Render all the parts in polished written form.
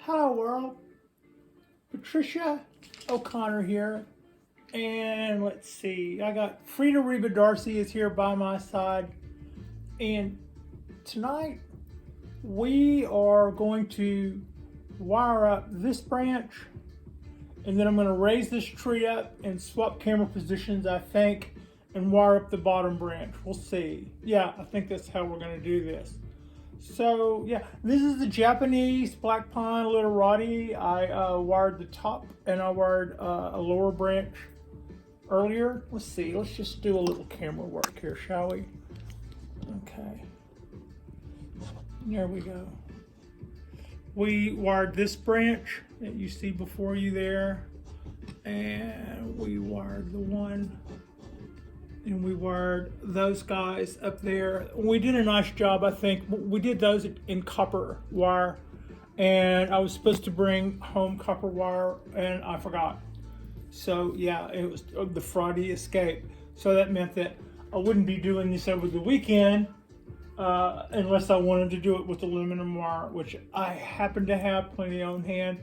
Hello world, Patricia O'Connor here, and let's see, I got Frida Reba Darcy is here by my side, and tonight we are going to wire up this branch, and then I'm going to raise this tree up and swap camera positions, I think, and wire up the bottom branch. We'll see. Yeah, I think that's how we're going to do this. So yeah, this is the Japanese black pine literati. I wired the top and I wired a lower branch earlier. Let's see, let's just do a little camera work here, shall we? Okay, there we go. We wired this branch that you see before you there, and we wired the one, and we wired those guys up there. We did a nice job, I think. We did those in copper wire, and I was supposed to bring home copper wire, and I forgot. So yeah, it was the Friday escape. So that meant that I wouldn't be doing this over the weekend unless I wanted to do it with aluminum wire, which I happen to have plenty on hand.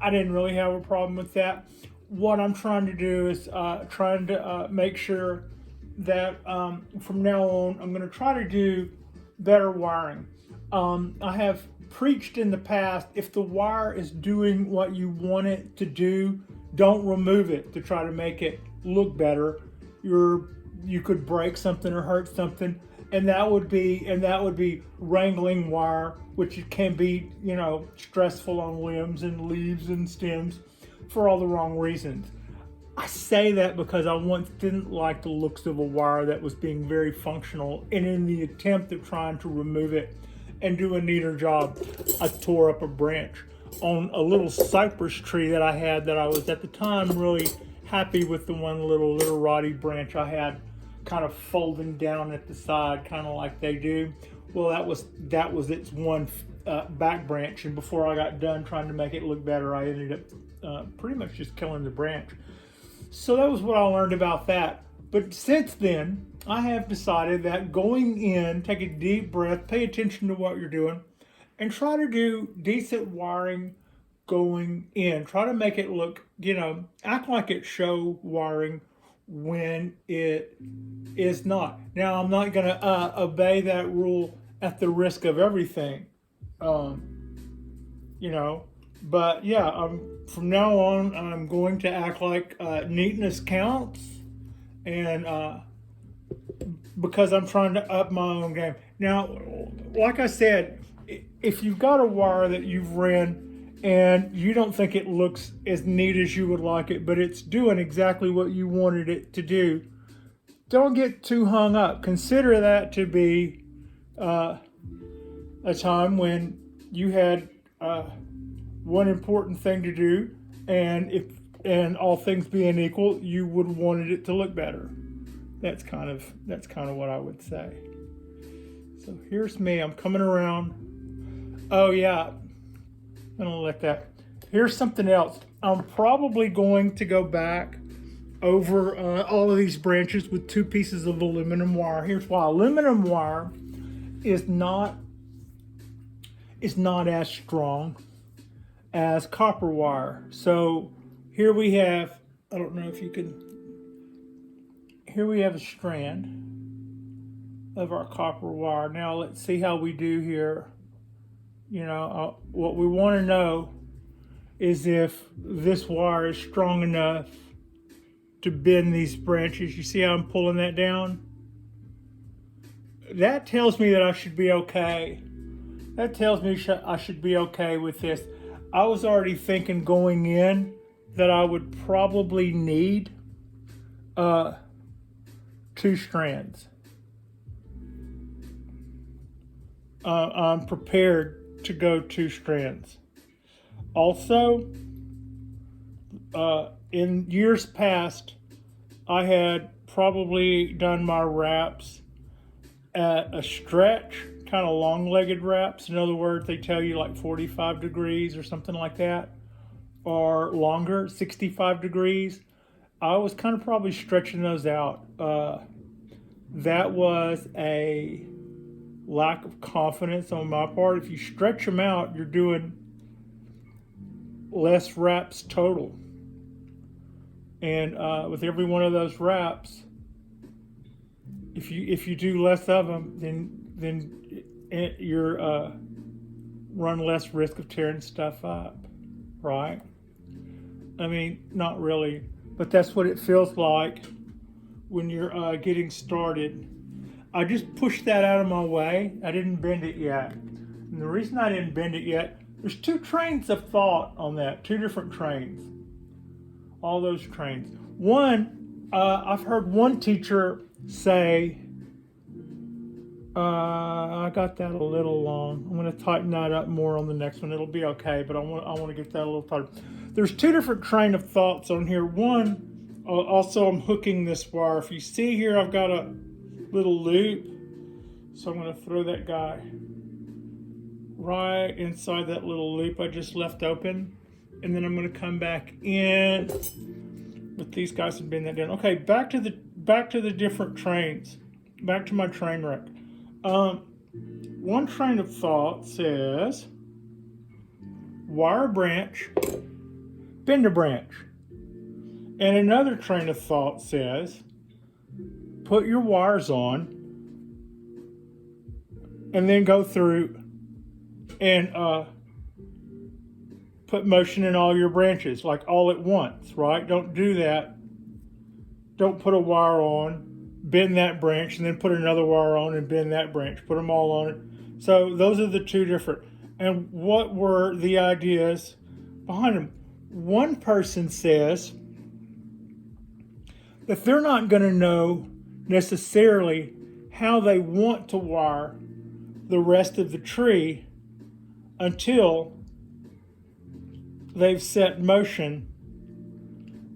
I didn't really have a problem with that. What I'm trying to do is trying to make sure that from now on I'm going to try to do better wiring. I have preached in the past, if the wire is doing what you want it to do, don't remove it to try to make it look better. You could break something or hurt something, and that would be wrangling wire, which can be, stressful on limbs and leaves and stems for all the wrong reasons. I say that because I once didn't like the looks of a wire that was being very functional, and in the attempt of trying to remove it and do a neater job, I tore up a branch on a little cypress tree that I had, that I was at the time really happy with, the one little literati branch I had kind of folding down at the side, kind of like they do. Well, that was its one back branch, and before I got done trying to make it look better, I ended up pretty much just killing the branch. So that was what I learned about that. But since then, I have decided that going in, take a deep breath, pay attention to what you're doing, and try to do decent wiring going in. Try to make it look, act like it's show wiring when it is not. Now, I'm not going to obey that rule at the risk of everything, But yeah, from now on, I'm going to act like neatness counts, and because I'm trying to up my own game. Now, like I said, if you've got a wire that you've ran and you don't think it looks as neat as you would like it, but it's doing exactly what you wanted it to do, don't get too hung up. Consider that to be a time when you had one important thing to do, and all things being equal, you would have wanted it to look better. That's kind of what I would say. So here's me. I'm coming around. Oh yeah, I'm gonna let that. Here's something else. I'm probably going to go back over all of these branches with 2 pieces of aluminum wire. Here's why. Aluminum wire is not as strong as copper wire. So here we have, I don't know if you can, here we have a strand of our copper wire. Now let's see how we do here. What we want to know is if this wire is strong enough to bend these branches. You see how I'm pulling that down? That tells me that I should be okay. That tells me I should be okay with this. I was already thinking going in that I would probably need 2 strands. I'm prepared to go 2 strands. Also, in years past, I had probably done my wraps at a stretch, kind of long-legged wraps. In other words, they tell you like 45 degrees or something like that, or longer, 65 degrees. I was kind of probably stretching those out. That was a lack of confidence on my part. If you stretch them out, you're doing less wraps total. And with every one of those wraps, if you do less of them, then you're run less risk of tearing stuff up, right? I mean, not really, but that's what it feels like when you're getting started. I just pushed that out of my way. I didn't bend it yet. And the reason I didn't bend it yet, there's two trains of thought on that, two different trains. All those trains. One, I've heard one teacher say, I got that a little long. I'm going to tighten that up more on the next one. It'll be okay, but I want to get that a little tighter. There's two different train of thoughts on here. One, also I'm hooking this wire. If you see here, I've got a little loop. So I'm going to throw that guy right inside that little loop I just left open. And then I'm going to come back in with these guys and bend that down. Okay, back to the different trains. Back to my train wreck. One train of thought says wire a branch, bend a branch. And another train of thought says put your wires on and then go through and put motion in all your branches, like all at once, right? Don't do that. Don't put a wire on, bend that branch, and then put another wire on and bend that branch. Put them all on it. So those are the two different. And what were the ideas behind them? One person says that they're not going to know necessarily how they want to wire the rest of the tree until they've set motion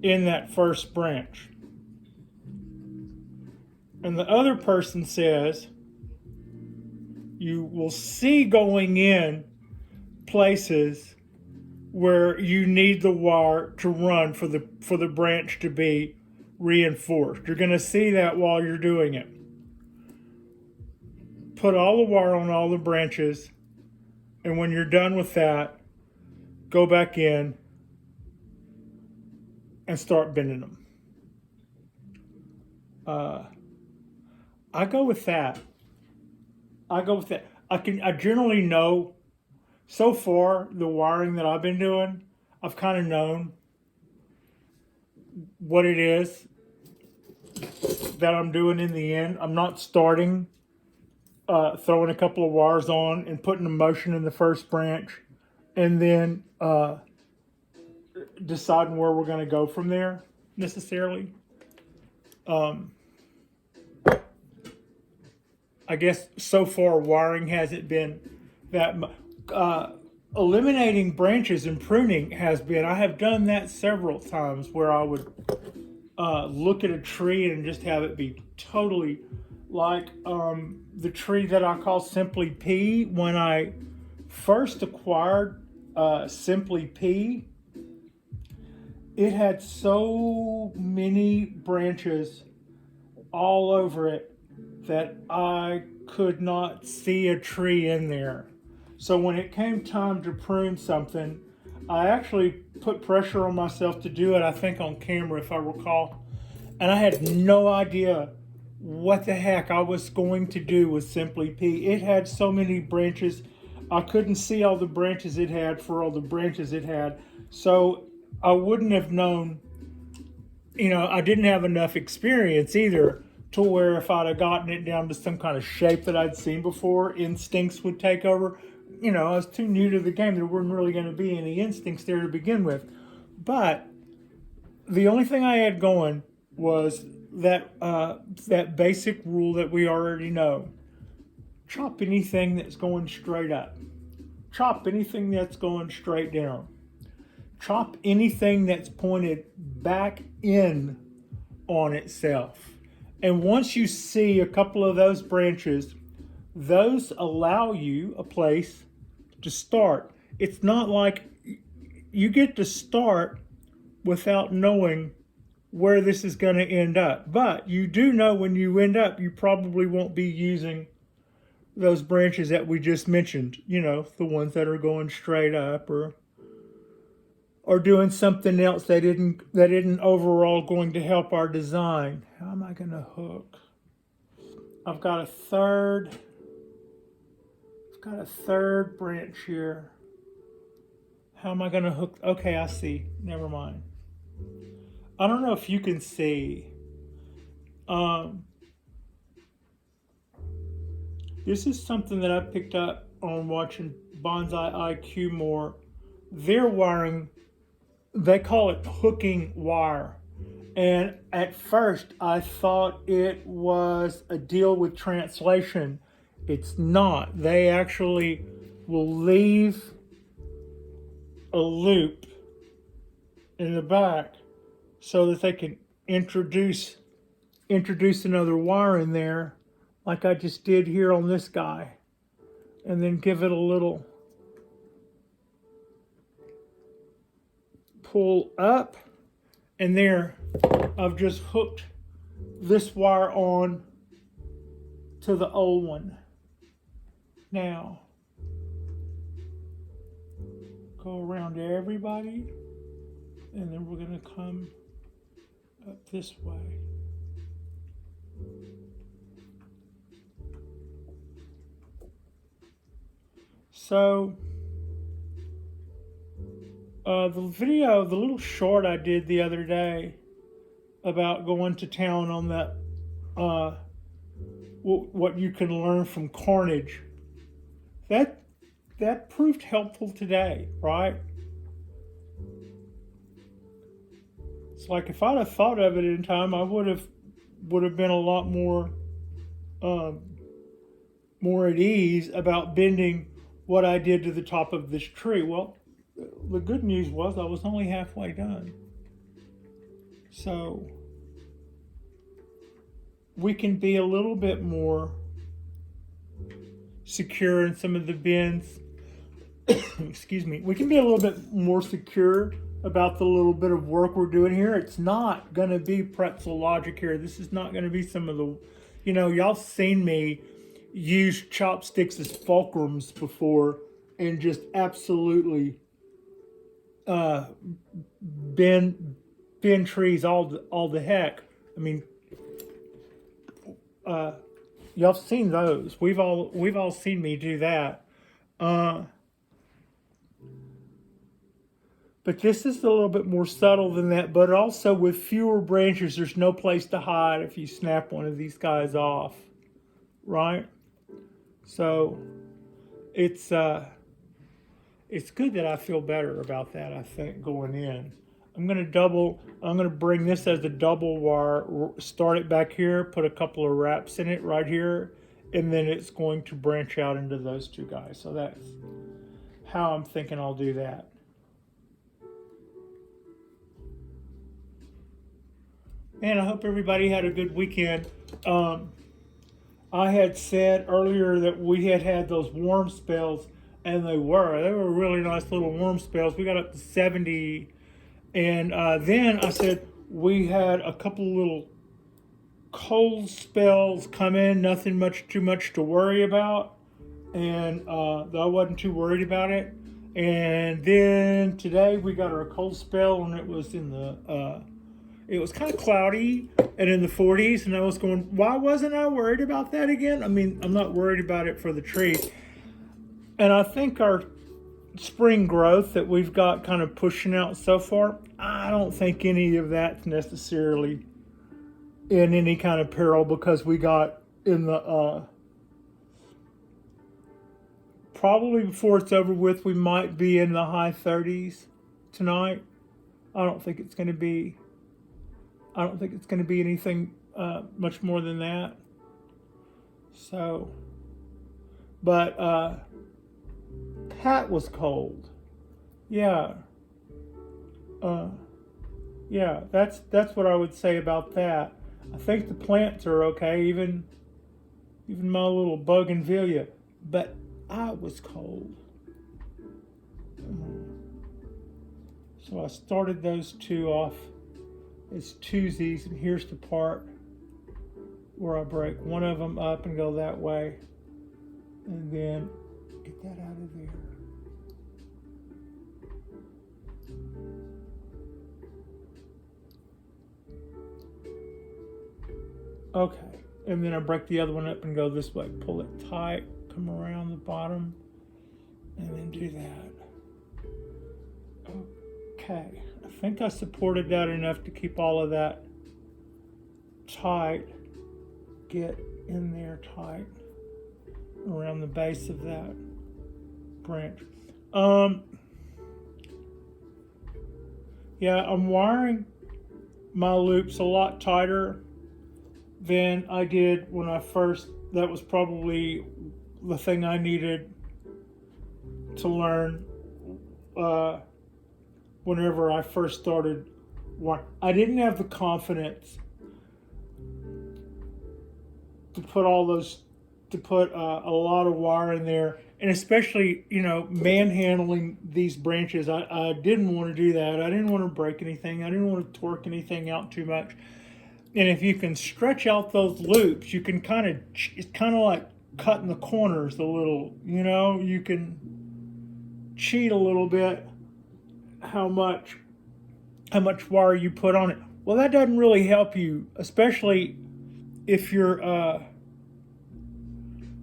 in that first branch. And the other person says you will see going in places where you need the wire to run for the branch to be reinforced. You're going to see that while you're doing it. Put all the wire on all the branches, and when you're done with that, go back in and start bending them. I go with that. I generally know, so far, the wiring that I've been doing, I've kind of known what it is that I'm doing in the end. I'm not starting throwing a couple of wires on and putting a motion in the first branch and then deciding where we're going to go from there necessarily. I guess so far wiring hasn't been that much. Eliminating branches and pruning has been. I have done that several times where I would look at a tree and just have it be totally like the tree that I call Simply P. When I first acquired Simply P, it had so many branches all over it that I could not see a tree in there. So when it came time to prune something, I actually put pressure on myself to do it, I think on camera if I recall. And I had no idea what the heck I was going to do with Simply P. It had so many branches. I couldn't see all the branches it had for all the branches it had. So I wouldn't have known, I didn't have enough experience either to where if I'd have gotten it down to some kind of shape that I'd seen before, instincts would take over. I was too new to the game. There weren't really going to be any instincts there to begin with. But the only thing I had going was that basic rule that we already know. Chop anything that's going straight up. Chop anything that's going straight down. Chop anything that's pointed back in on itself. And once you see a couple of those branches, those allow you a place to start. It's not like you get to start without knowing where this is going to end up. But you do know when you end up, you probably won't be using those branches that we just mentioned, the ones that are going straight up or or doing something else that isn't overall going to help our design. How am I going to hook? I've got a third branch here. How am I going to hook? Okay, I see. Never mind. I don't know if you can see. This is something that I picked up on watching Bonsai IQ more. They're wiring, they call it hooking wire. And at first I thought it was a deal with translation. It's not. They actually will leave a loop in the back so that they can introduce another wire in there, like I just did here on this guy, and then give it a little pull up, and there I've just hooked this wire on to the old one. Now go around everybody, and then we're going to come up this way. So the little short I did the other day about going to town on that, what you can learn from carnage, that proved helpful today, right? It's like if I'd have thought of it in time, I would have been a lot more at ease about bending what I did to the top of this tree. Well, the good news was I was only halfway done. So we can be a little bit more secure in some of the bends. Excuse me. We can be a little bit more secure about the little bit of work we're doing here. It's not going to be pretzel logic here. This is not going to be some of the, y'all seen me use chopsticks as fulcrums before and just absolutely bend trees all the heck. I mean, y'all seen those. We've all seen me do that. But this is a little bit more subtle than that, but also with fewer branches, there's no place to hide if you snap one of these guys off, right? So it's good that I feel better about that, I think, going in. I'm going to bring this as a double wire, start it back here, put a couple of wraps in it right here, and then it's going to branch out into those two guys. So that's how I'm thinking I'll do that. Man, I hope everybody had a good weekend. I had said earlier that we had those warm spells, and they were really nice little warm spells. We got up to 70, and then I said we had a couple little cold spells come in, nothing too much to worry about, and I wasn't too worried about it. And then today we got our cold spell, and it was in the it was kind of cloudy and in the 40s, and I was going, why wasn't I worried about that again? I mean, I'm not worried about it for the tree. And I think our spring growth that we've got kind of pushing out so far, I don't think any of that's necessarily in any kind of peril, because we got in the, probably before it's over with, we might be in the high 30s tonight. I don't think it's going to be anything much more than that. So, but Pat was cold. Yeah. Yeah, that's what I would say about that. I think the plants are okay, even my little bougainvillea, but I was cold. So I started those two off as twosies, and here's the part where I break one of them up and go that way, and then get that out of there. Okay, and then I break the other one up and go this way. Pull it tight, come around the bottom, and then do that. Okay, I think I supported that enough to keep all of that tight. Get in there tight around the base of that branch. Yeah, I'm wiring my loops a lot tighter than I did when I first. That was probably the thing I needed to learn whenever I first started. I didn't have the confidence to put a lot of wire in there, and especially manhandling these branches. I didn't want to do that. I didn't want to break anything. I didn't want to torque anything out too much. And if you can stretch out those loops, you can it's kind of like cutting the corners a little. You can cheat a little bit how much wire you put on it. Well, that doesn't really help you, especially if you're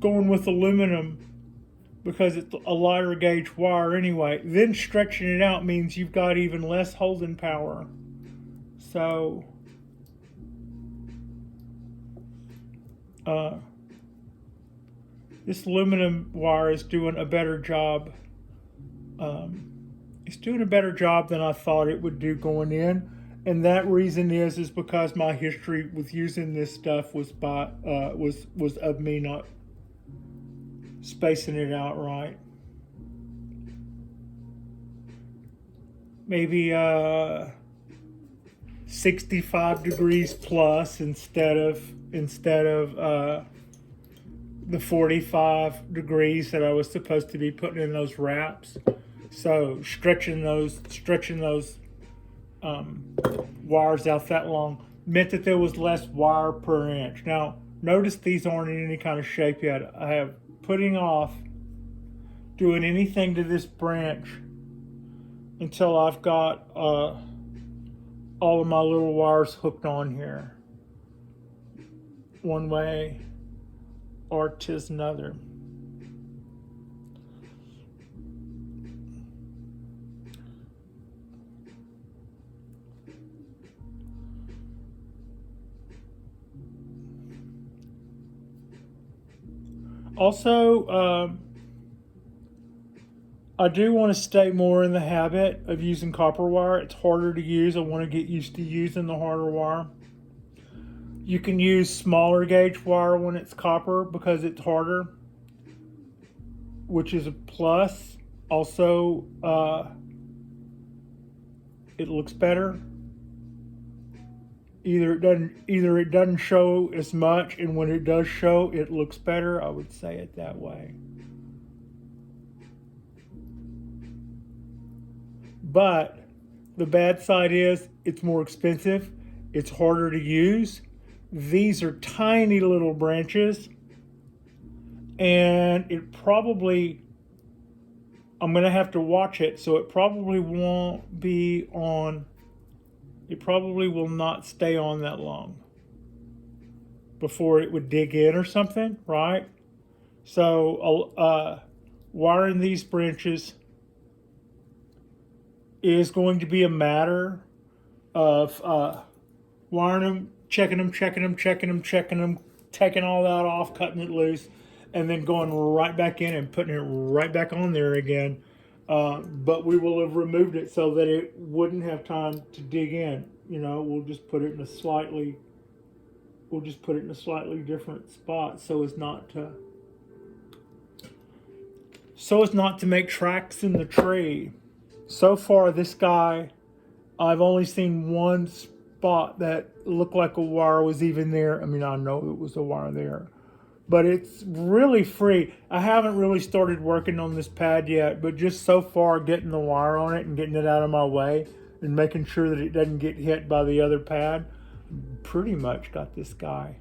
going with aluminum, because it's a lighter gauge wire anyway. Then stretching it out means you've got even less holding power. So this aluminum wire is doing a better job. It's doing a better job than I thought it would do going in. And that reason is because my history with using this stuff was of me not spacing it out right. Maybe 65 degrees plus instead of the 45 degrees that I was supposed to be putting in those wraps. So stretching those wires out that long meant that there was less wire per inch. Now, notice these aren't in any kind of shape yet. I have putting off doing anything to this branch until I've got all of my little wires hooked on here, one way or 'tis another. Also, I do want to stay more in the habit of using copper wire. It's harder to use. I want to get used to using the harder wire. You can use smaller gauge wire when it's copper because it's harder, which is a plus. Also, it looks better. Either it doesn't show as much, and when it does show, it looks better. I would say it that way. But the bad side is it's more expensive. It's harder to use. These are tiny little branches, and I'm going to have to watch it, so it probably won't be on. It probably will not stay on that long before it would dig in or something, right? So wiring these branches is going to be a matter of wiring them, checking them, taking all that off, cutting it loose, and then going right back in and putting it right back on there again. But we will have removed it so that it wouldn't have time to dig in. We'll just put it in a slightly different spot so as not to make tracks in the tree. So far, this guy, I've only seen one spot that looked like a wire was even there. I mean, I know it was a wire there, but it's really free. I haven't really started working on this pad yet, but just so far getting the wire on it and getting it out of my way and making sure that it doesn't get hit by the other pad, pretty much got this guy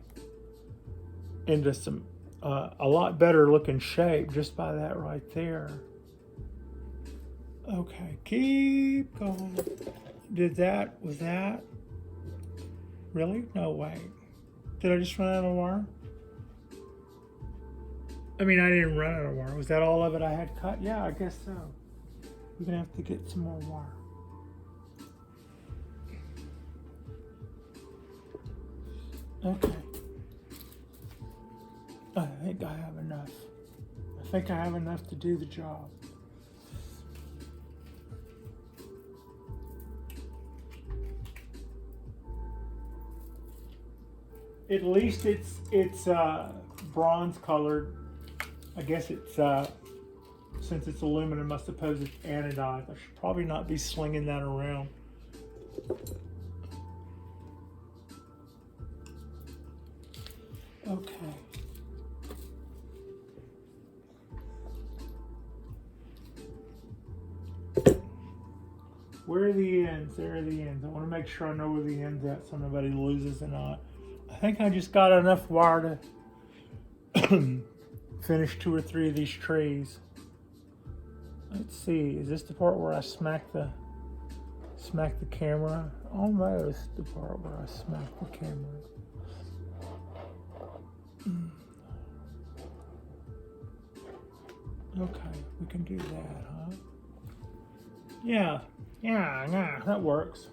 into some a lot better looking shape just by that right there. Okay, keep going. Was that? Really? No way. Did I just run out of wire? I mean, I didn't run out of wire. Was that all of it I had cut? Yeah, I guess so. We're gonna have to get some more wire. Okay. I think I have enough. I think I have enough to do the job. At least it's bronze colored. I guess it's since it's aluminum, I suppose it's anodized. I should probably not be slinging that around. Okay. Where are the ends? There are the ends. I want to make sure I know where the ends at so nobody loses or not. I think I just got enough wire to finish 2 or 3 of these trees. Let's see. Is this the part where I smack the camera? Almost the part where I smack the camera. Okay, we can do that, huh? Yeah, that works.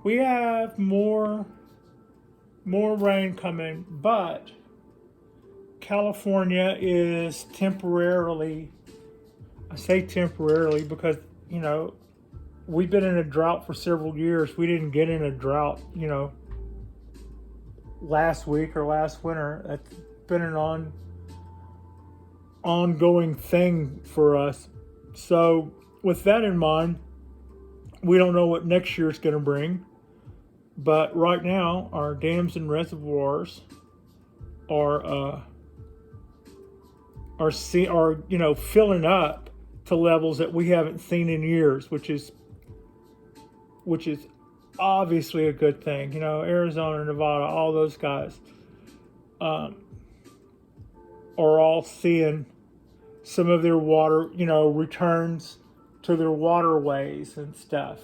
We have more rain coming, but California is temporarily, I say temporarily because, you know, we've been in a drought for several years. We didn't get in a drought, you know, last week or last winter. That's been an ongoing thing for us. So with that in mind, we don't know what next year's going to bring. But right now, our dams and reservoirs are you know, filling up to levels that we haven't seen in years, which is obviously a good thing. You know, Arizona, Nevada, all those guys are all seeing some of their water, you know, returns to their waterways and stuff.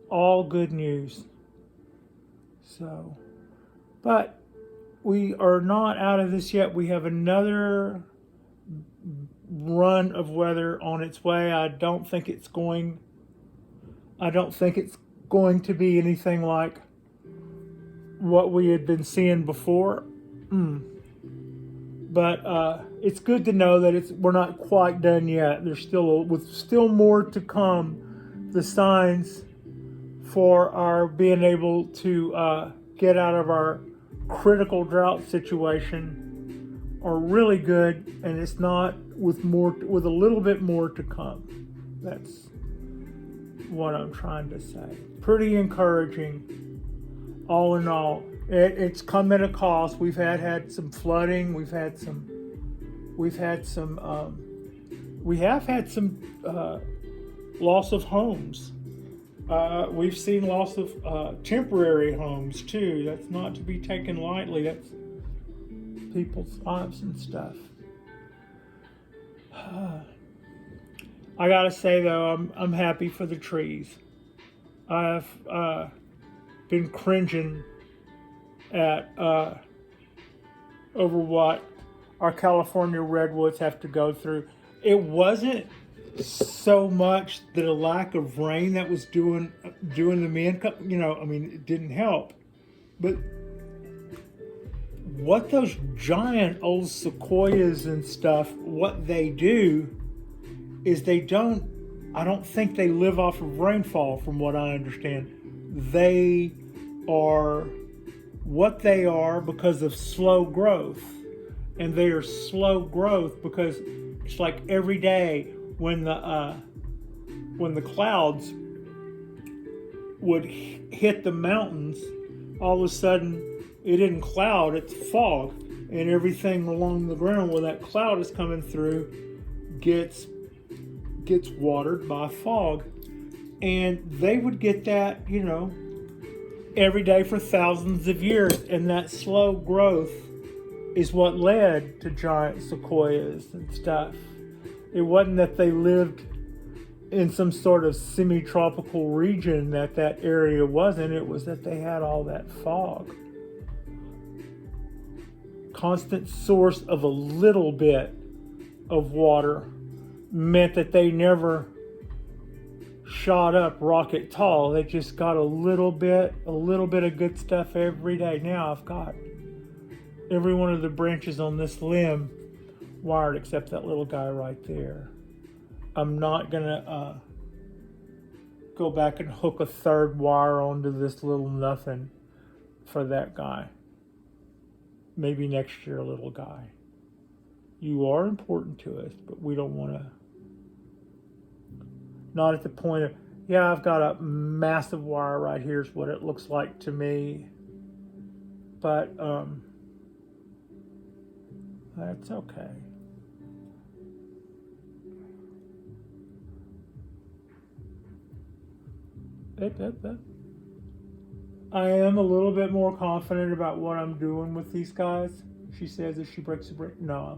All good news. So, but we are not out of this yet. We have another run of weather on its way. I don't think it's going to be anything like what we had been seeing before. But it's good to know that we're not quite done yet. There's still more to come. The signs for our being able to get out of our critical drought situation are really good, and it's not with a little bit more to come. That's what I'm trying to say. Pretty encouraging, all in all. It's come at a cost. We've had some flooding. We have had some loss of homes. We've seen loss of temporary homes too. That's not to be taken lightly. That's people's lives and stuff. I gotta say though, I'm happy for the trees. I've been cringing at over what our California redwoods have to go through. It wasn't so much that a lack of rain that was doing them in, you know, I mean, it didn't help. But what those giant old sequoias and stuff, what they do is I don't think they live off of rainfall from what I understand. They are what they are because of slow growth. And they are slow growth because it's like every day when the clouds would hit the mountains, all of a sudden it isn't cloud, it's fog, and everything along the ground where that cloud is coming through gets gets watered by fog. And they would get that, every day for thousands of years. And that slow growth is what led to giant sequoias and stuff. It wasn't that they lived in some sort of semi-tropical region that area wasn't. It was that they had all that fog. Constant source of a little bit of water meant that they never shot up rocket tall. They just got a little bit of good stuff every day. Now I've got every one of the branches on this limb wired except that little guy right there. I'm not gonna go back and hook a third wire onto this little nothing for that guy. Maybe next year, little guy. You are important to us, but we don't want to. Not at the point of, yeah, I've got a massive wire right here is what it looks like to me. But that's okay. I am a little bit more confident about what I'm doing with these guys. She says as she breaks a brick. No.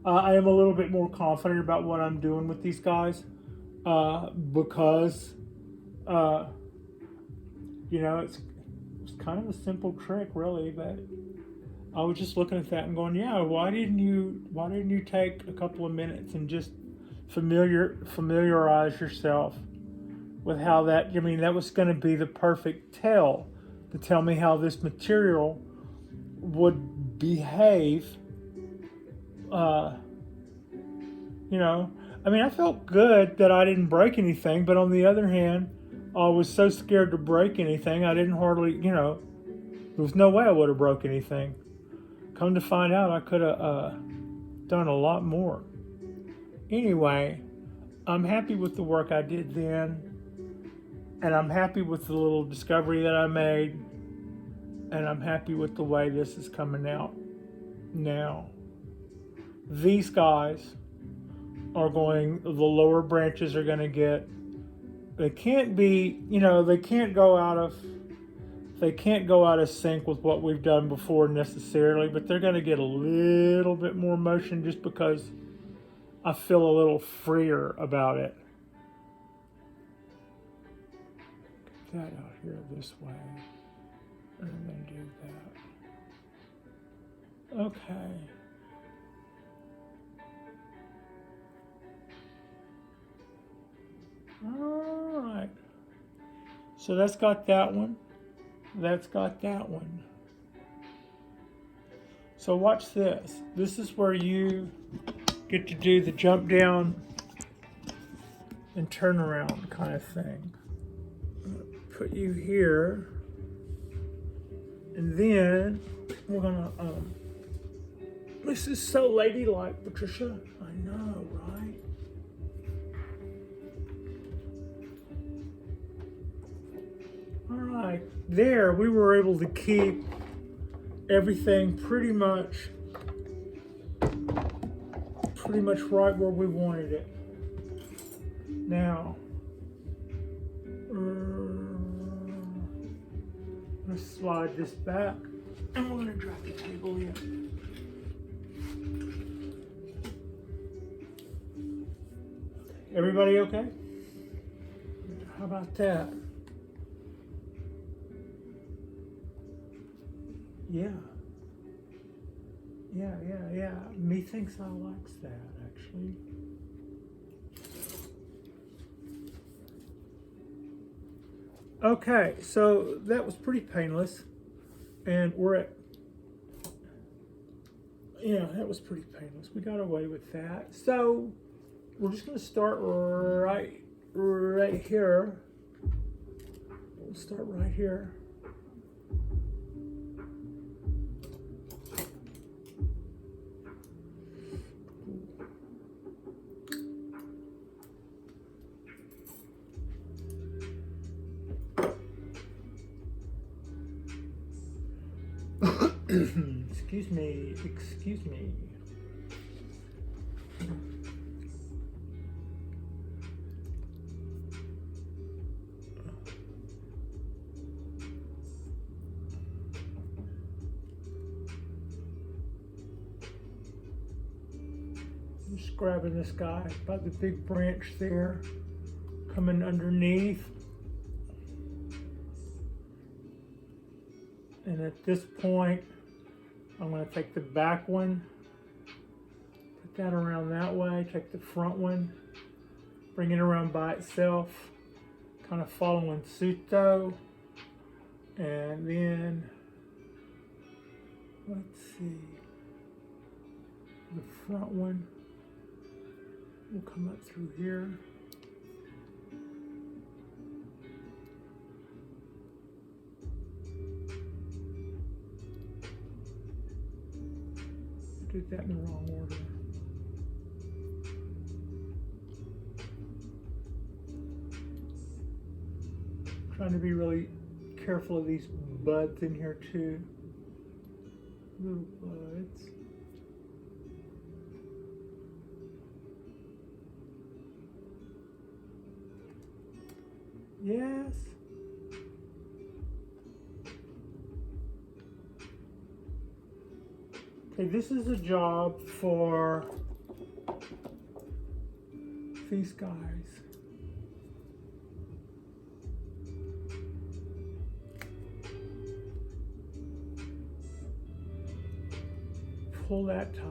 I am a little bit more confident about what I'm doing with these guys because, it's kind of a simple trick, really. But I was just looking at that and going, yeah, why didn't you take a couple of minutes and just familiarize yourself with how that was going to be the perfect tell to tell me how this material would behave. I felt good that I didn't break anything, but on the other hand, I was so scared to break anything, I didn't hardly, there was no way I would have broke anything. Come to find out, I could have done a lot more. Anyway, I'm happy with the work I did then. And I'm happy with the little discovery that I made. And I'm happy with the way this is coming out now. These guys are the lower branches are going to get, they can't go out of sync with what we've done before necessarily, but they're going to get a little bit more motion just because I feel a little freer about it. That out here this way, and then do that. Okay. All right. So that's got that one. That's got that one. So watch this. This is where you get to do the jump down and turn around kind of thing. Put you here, and then we're gonna this is so ladylike, Patricia. I know, right? All right, there we were able to keep everything pretty much right where we wanted it. Now slide this back, and we're going to drop the table in. Everybody okay? How about that? Yeah. Methinks I likes that, actually. Okay, so that was pretty painless, and that was pretty painless. We got away with that. So we're just going to start right here. We'll start right here. Excuse me. Just grabbing this guy by the big branch there, coming underneath. And at this point, I'm going to take the back one, put that around that way, take the front one, bring it around by itself, kind of following suit though. And then, let's see, the front one will come up through here. Did that in the wrong order. Trying to be really careful of these buds in here too. Little buds. Yes. Okay, this is a job for these guys. Pull that tight.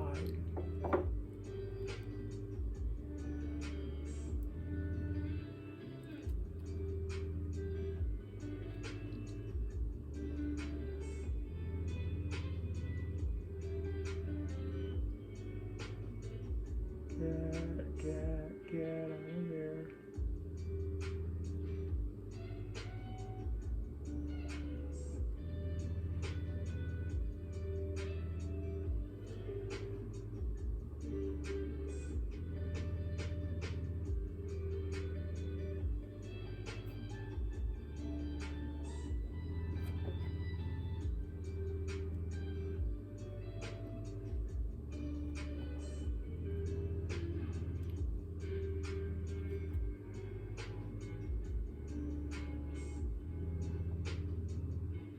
Get over there.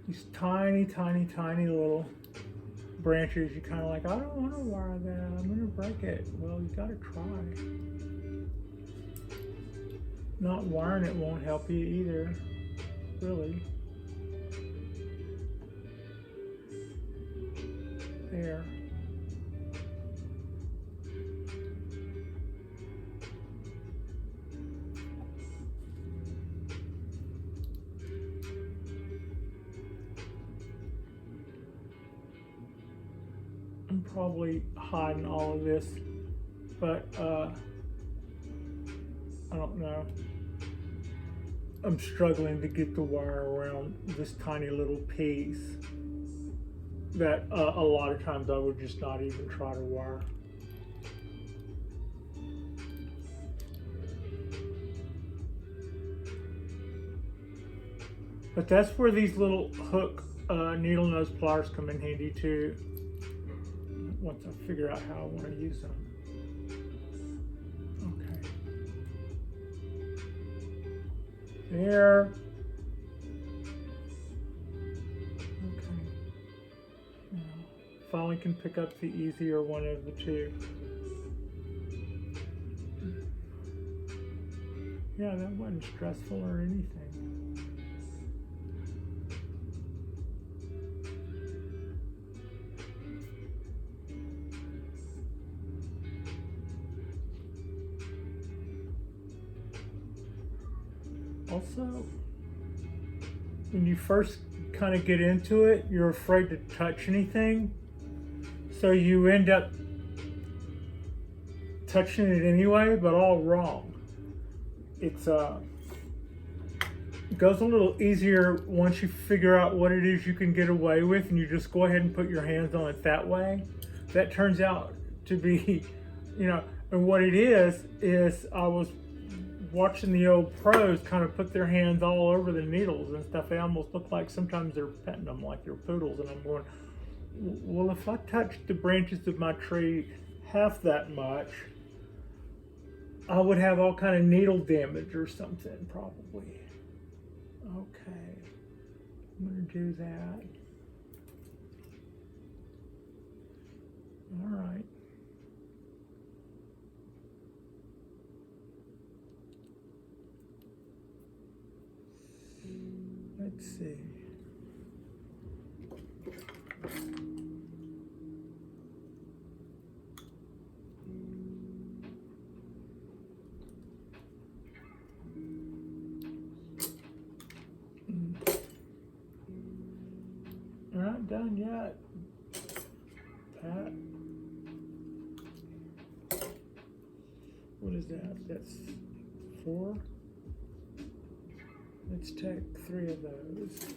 These tiny, tiny, tiny little branches, you kind of like, I don't want to wire that, I'm going to break it. Well, you got to try. Not wiring it won't help you either, really. There. I'm probably hiding all of this, but I don't know. I'm struggling to get the wire around this tiny little piece that a lot of times I would just not even try to wire. But that's where these little hook needle nose pliers come in handy too, once I figure out how I want to use them. Okay. There. Okay. Now, finally can pick up the easier one of the two. Yeah, that wasn't stressful or anything. Also, when you first kind of get into it, you're afraid to touch anything, so you end up touching it anyway, but all wrong. It goes a little easier once you figure out what it is you can get away with, and you just go ahead and put your hands on it that way. That turns out to be, and what it is I was watching the old pros kind of put their hands all over the needles and stuff. They almost look like sometimes they're petting them like they're poodles, and I'm going, well, if I touched the branches of my tree half that much, I would have all kind of needle damage or something, probably. Okay, I'm gonna do that. All right. Let's see. Not done yet, Pat. What is that? That's 4. Let's take 3 of those.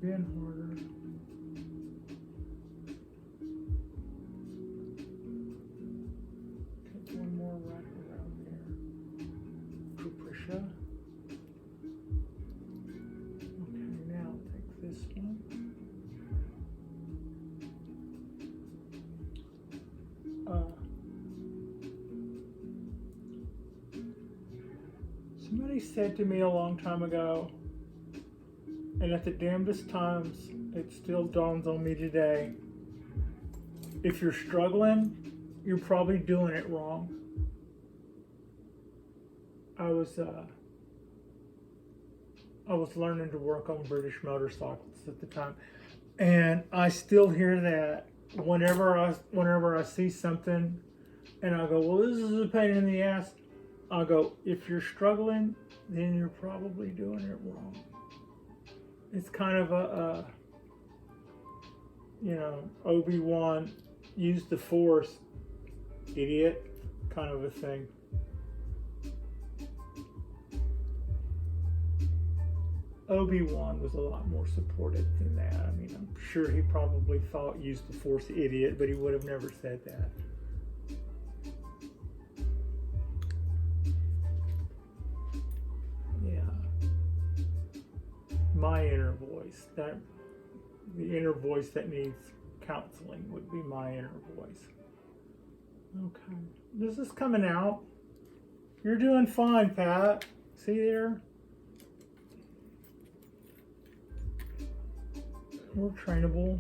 Bend harder. Take one more right around there. Patricia. Okay, now take this one. Somebody said to me a long time ago, and at the damnedest times, it still dawns on me today. If you're struggling, you're probably doing it wrong. I was learning to work on British motorcycles at the time, and I still hear that whenever I see something, and I go, well, this is a pain in the ass. I go, if you're struggling, then you're probably doing it wrong. It's kind of a Obi-Wan used the Force, idiot, kind of a thing. Obi-Wan was a lot more supportive than that. I mean, I'm sure he probably thought use the Force, idiot, but he would have never said that. My inner voice, the inner voice that needs counseling would be my inner voice. Okay, this is coming out. You're doing fine, Pat. See there? We're trainable.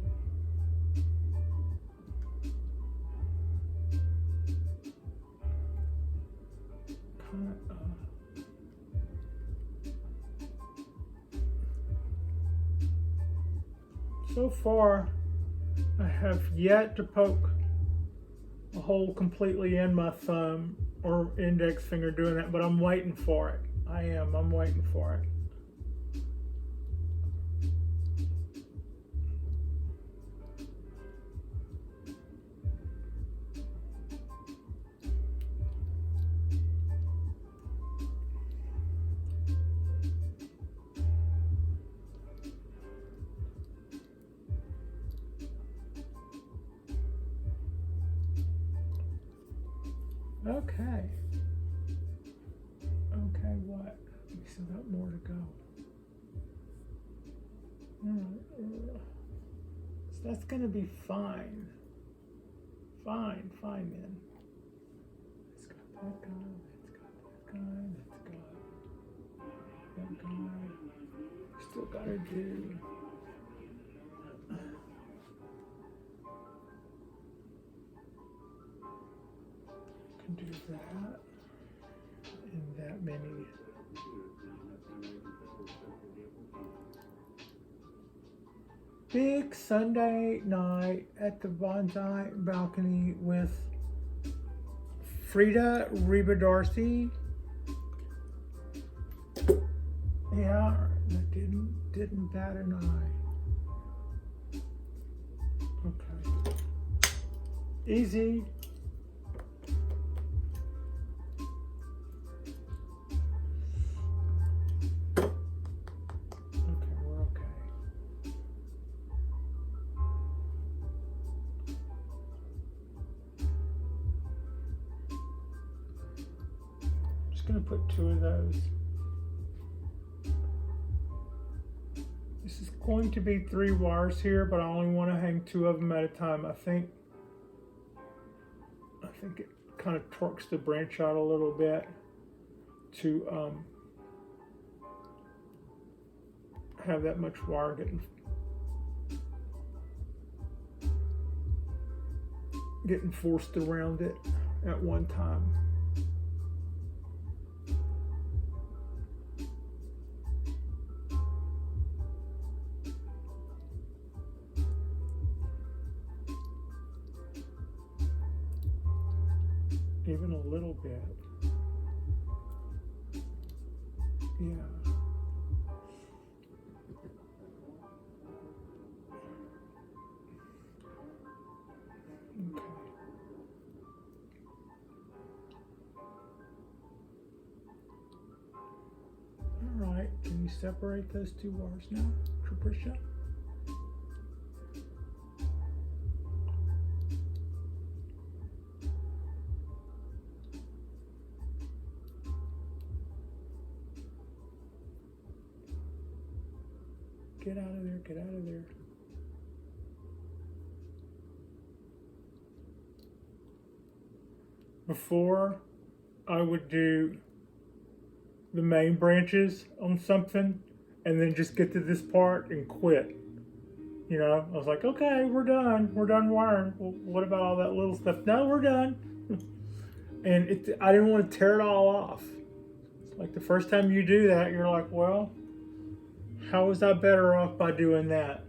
So far, I have yet to poke a hole completely in my thumb or index finger doing that, but I'm waiting for it. I'm waiting for it. Okay. Okay, what? We still got more to go. So that's going to be fine. Fine then. Let's got that guy. Let's got that guy. Let's got that guy. Still got to do. Can do that. And that many. Big Sunday night at the Bonsai balcony with Frida Reba Darcy. Yeah, that didn't bat an eye. Okay. Easy. Going to put 2 of those. This is going to be 3 wires here, but I only want to hang 2 of them at a time. I think it kind of torques the branch out a little bit to have that much wire getting forced around it at one time. Even a little bit. Yeah. Okay. All right. Can you separate those 2 wires now, Patricia? Get out of there, get out of there. Before, I would do the main branches on something and then just get to this part and quit. You know, I was like, okay, we're done wiring. Well, what about all that little stuff? No, we're done. And I didn't want to tear it all off. Like the first time you do that, you're like, well, how was I better off by doing that?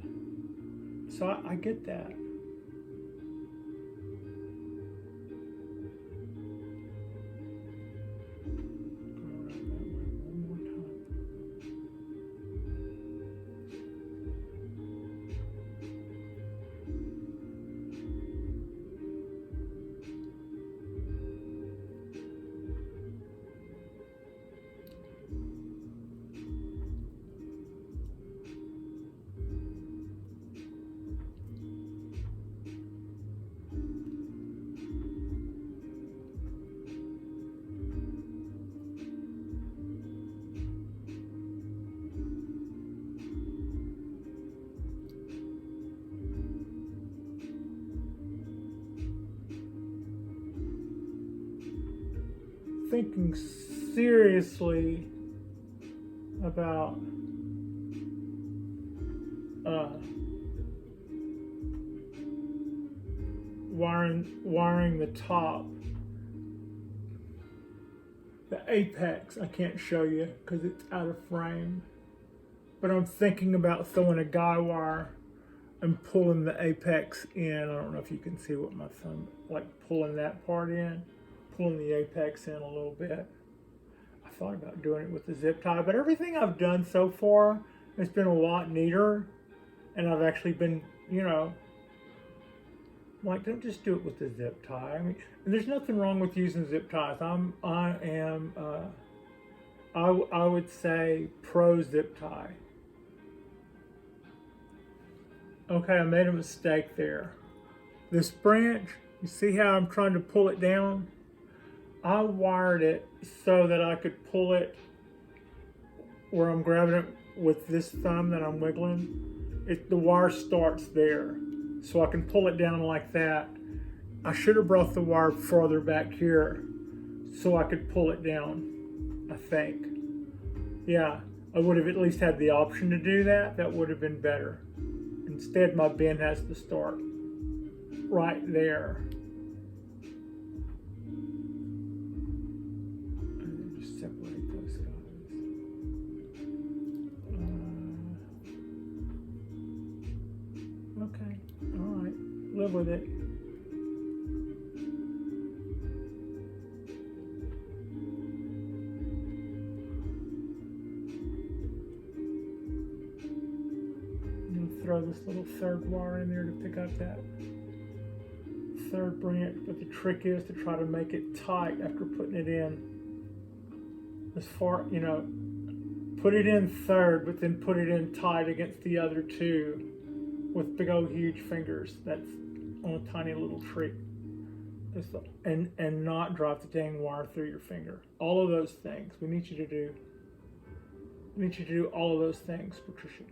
So I get that. Thinking seriously about wiring the top, the apex. I can't show you because it's out of frame, but I'm thinking about throwing a guy wire and pulling the apex in. I don't know if you can see what my thumb, like pulling that part in, pulling the apex in a little bit. I thought about doing it with the zip tie, but everything I've done so far has been a lot neater, and I've actually been, you know, like, don't just do it with the zip tie. I mean, and there's nothing wrong with using zip ties. I would say pro zip tie. Okay, I made a mistake there. This branch, you see how I'm trying to pull it down? I wired it so that I could pull it where I'm grabbing it with this thumb that I'm wiggling, the wire starts there. So I can pull it down like that. I should have brought the wire farther back here so I could pull it down, I think. Yeah, I would have at least had the option to do that. That would have been better. Instead, my bend has to start right there. And then just separate those guys. Okay, all right, live with it. Throw this little third wire in there to pick up that third branch, but the trick is to try to make it tight after putting it in. As far, put it in third, but then put it in tight against the other two with big old huge fingers. That's on a tiny little trick. And not drop the dang wire through your finger. All of those things we need you to do. We need you to do all of those things, Patricia.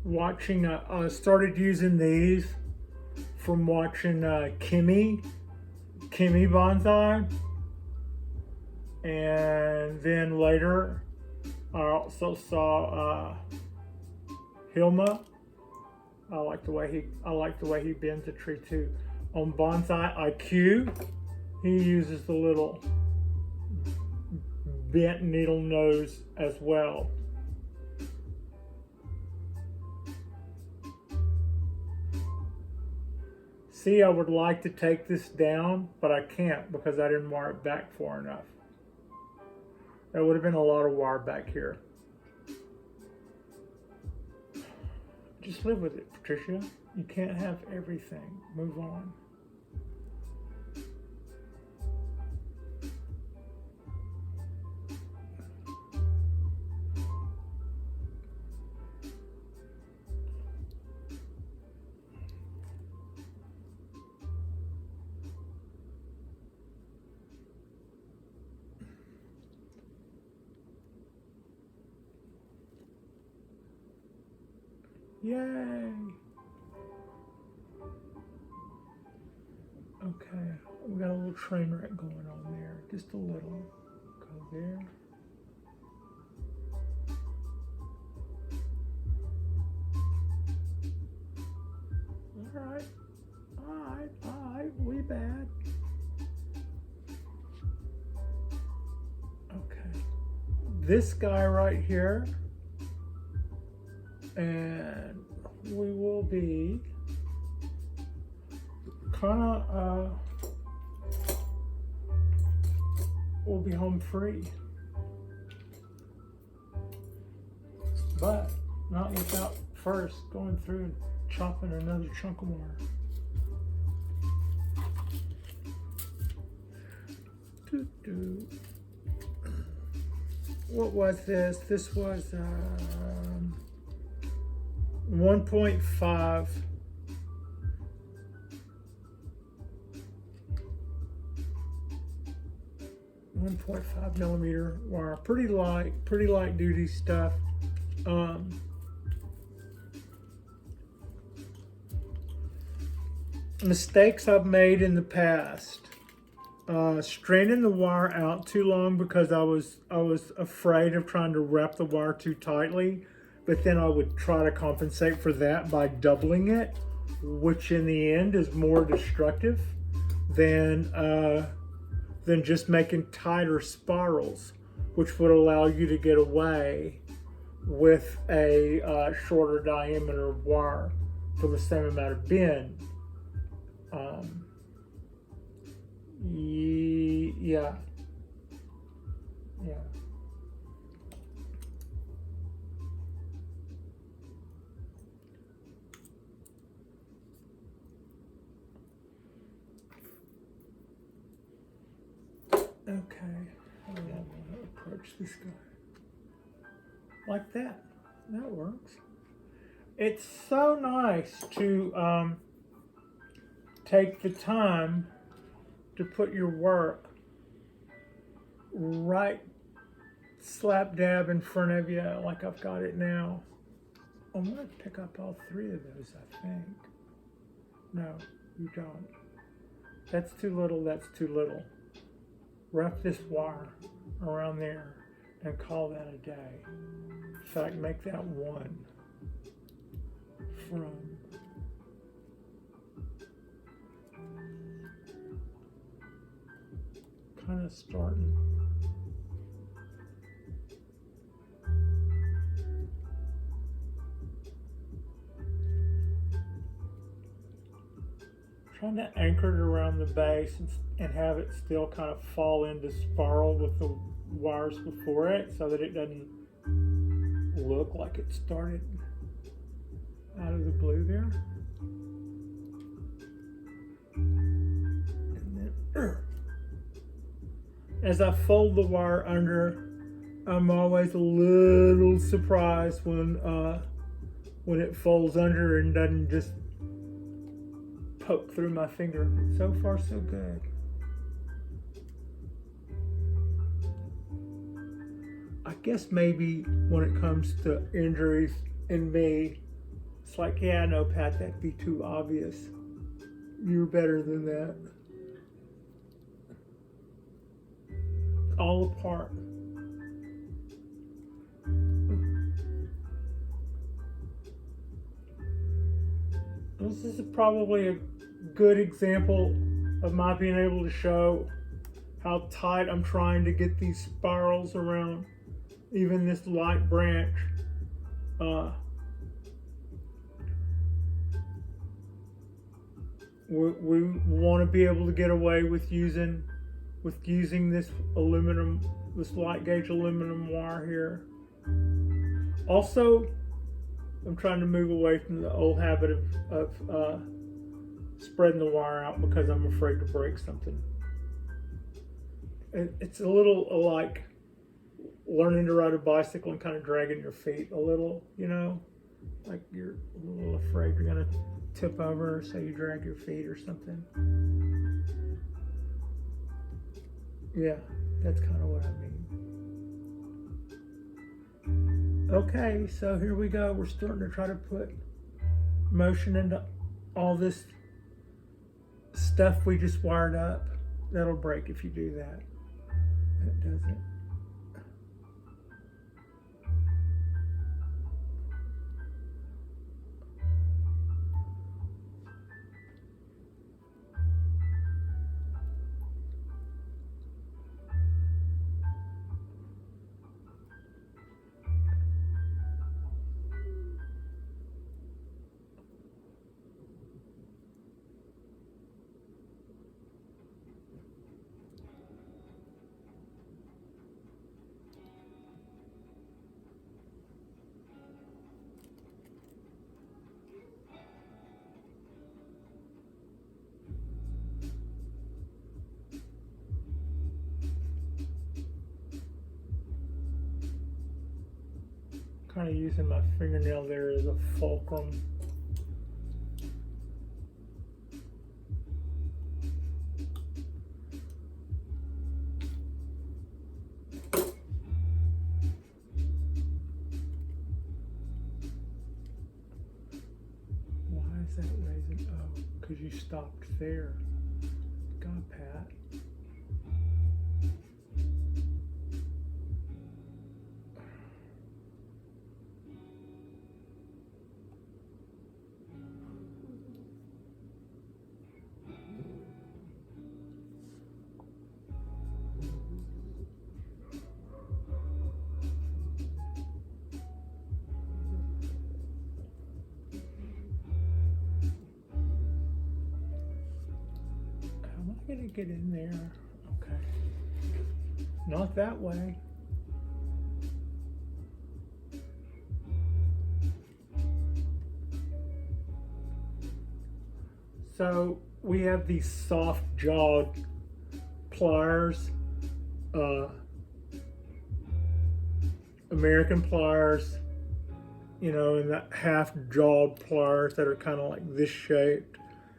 Watching, I started using these from watching Kimmy Bonsai, and then later I also saw Hilma. I like the way he bends a tree too. On Bonsai IQ, he uses the little bent needle nose as well. See, I would like to take this down, but I can't because I didn't wire it back far enough. There would have been a lot of wire back here. Just live with it, Patricia. You can't have everything. Move on. Yay! Okay, we got a little train wreck going on there. Just a little. Go there. Alright, we bad. Okay. This guy right here. And we will be we'll be home free, but not without first going through and chopping another chunk of wire. What was this? This was 1.5 millimeter wire. Pretty light duty stuff. Mistakes I've made in the past. Straining the wire out too long because I was afraid of trying to wrap the wire too tightly. But then I would try to compensate for that by doubling it, which in the end is more destructive than just making tighter spirals, which would allow you to get away with a shorter diameter wire for the same amount of bend. Yeah. Yeah. Okay. How do I want to approach this guy? Like that. That works. It's so nice to take the time to put your work right slap dab in front of you like I've got it now. I'm going to pick up all three of those, I think. No, you don't. That's too little, that's too little. Wrap this wire around there and call that a day. In fact, make that one from kind of starting. Trying to anchor it around the base and have it still kind of fall into spiral with the wires before it so that it doesn't look like it started out of the blue there. And then as I fold the wire under, I'm always a little surprised when it folds under and doesn't just poke through my finger. So far, so good. I guess maybe when it comes to injuries in me, it's like, yeah, no, Pat, that'd be too obvious. You're better than that. All apart. This is probably a good example of my being able to show how tight I'm trying to get these spirals around even this light branch. We want to be able to get away with using this light gauge aluminum wire here. Also, I'm trying to move away from the old habit of spreading the wire out because I'm afraid to break something. It's a little like learning to ride a bicycle and kind of dragging your feet a little, like you're a little afraid you're gonna tip over, so you drag your feet or something. Yeah, that's kind of what I mean. Okay, so here we go. We're starting to try to put motion into all this stuff we just wired up. That'll break if you do that. That doesn't. Kind of using my fingernail there as a fulcrum. Why is that raising? Oh, because you stopped there. God, Pat. Come I gotta get in there. Okay. Not that way. So we have these soft jawed pliers, American pliers, you know, and that half jawed pliers that are kind of like this shaped,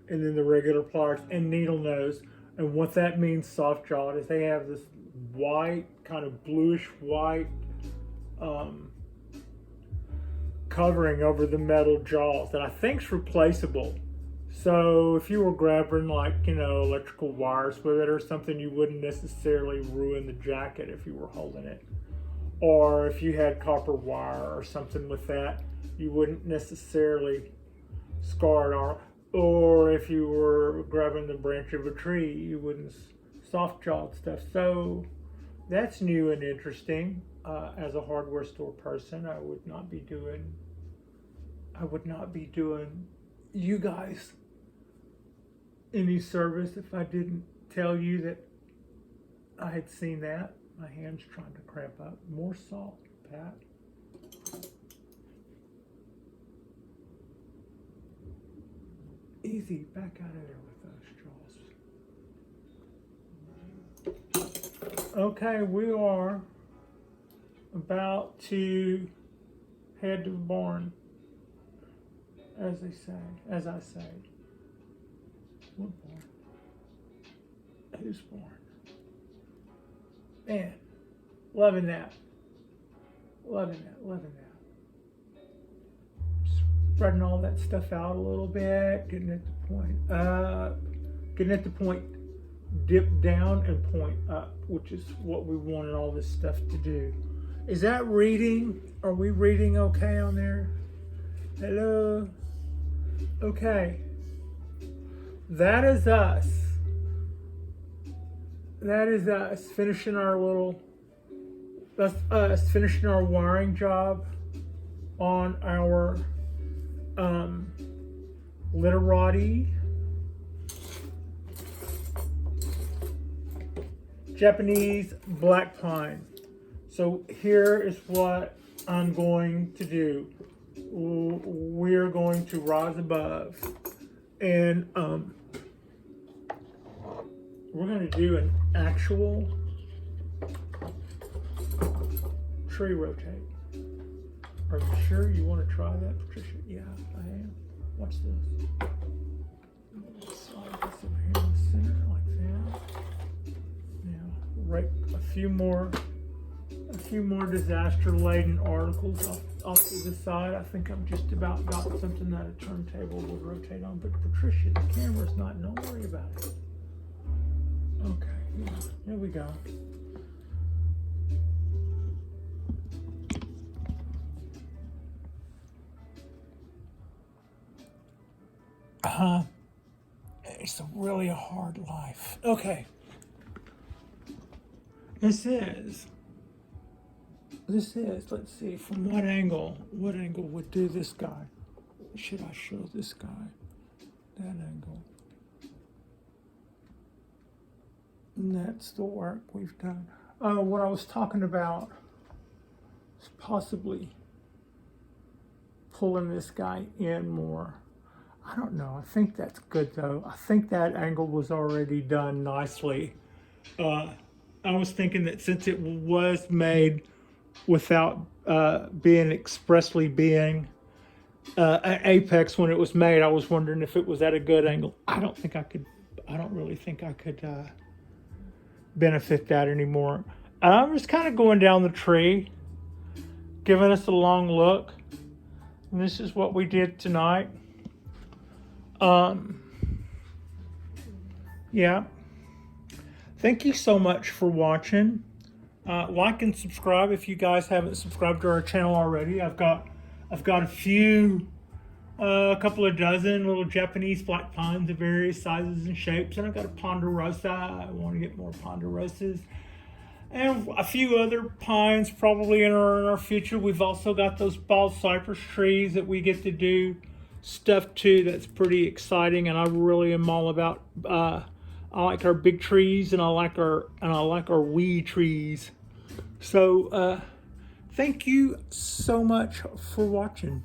and then the regular pliers and needle nose. And what that means, soft jawed, is they have this white, kind of bluish white covering over the metal jaws that I think's replaceable. So if you were grabbing, like, you know, electrical wires with it or something, you wouldn't necessarily ruin the jacket if you were holding it. Or if you had copper wire or something with that, you wouldn't necessarily scar it. Or if you were grabbing the branch of a tree, you wouldn't soft-jawed stuff. So that's new and interesting. As a hardware store person, I would not be doing you guys any service if I didn't tell you that I had seen that. My hand's trying to cramp up. More salt, Pat. Easy, back out of there with those straws. Okay, we are about to head to the barn, as I say. What barn? Whose barn? Man, loving that. Spreading all that stuff out a little bit, getting at the point up, getting at the point dip down and point up, which is what we wanted all this stuff to do. Is that reading? Are we reading okay on there? Hello? Okay. That is us. That is us finishing our that's us finishing our wiring job on our Literati Japanese black pine. So here is what I'm going to do. We're going to rise above, and we're going to do an actual tree rotate. Are you sure you want to try that, Patricia? Yeah, I am. Watch this. Slide this over here in the center like that. Now, right, a few more disaster-laden articles off to the side. I think I've just about got something that a turntable would rotate on. But Patricia, the camera's not. Don't worry about it. Okay, here we go. It's really a hard life. Okay. This is, let's see, from what angle would do this guy? Should I show this guy? That angle. And that's the work we've done. What I was talking about is possibly pulling this guy in more. I don't know. I think that's good, though. I think that angle was already done nicely. I was thinking that since it was made without being expressly being an apex when it was made, I was wondering if it was at a good angle. I don't really think I could benefit that anymore. I'm just kind of going down the tree, giving us a long look. And this is what we did tonight. Yeah. Thank you so much for watching. Like and subscribe if you guys haven't subscribed to our channel already. I've got a couple of dozen little Japanese black pines of various sizes and shapes, and I've got a ponderosa. I want to get more ponderosas, and a few other pines probably in our future. We've also got those bald cypress trees that we get to do stuff too. That's pretty exciting, and I really am all about I like our big trees, and I like our wee trees. So thank you so much for watching.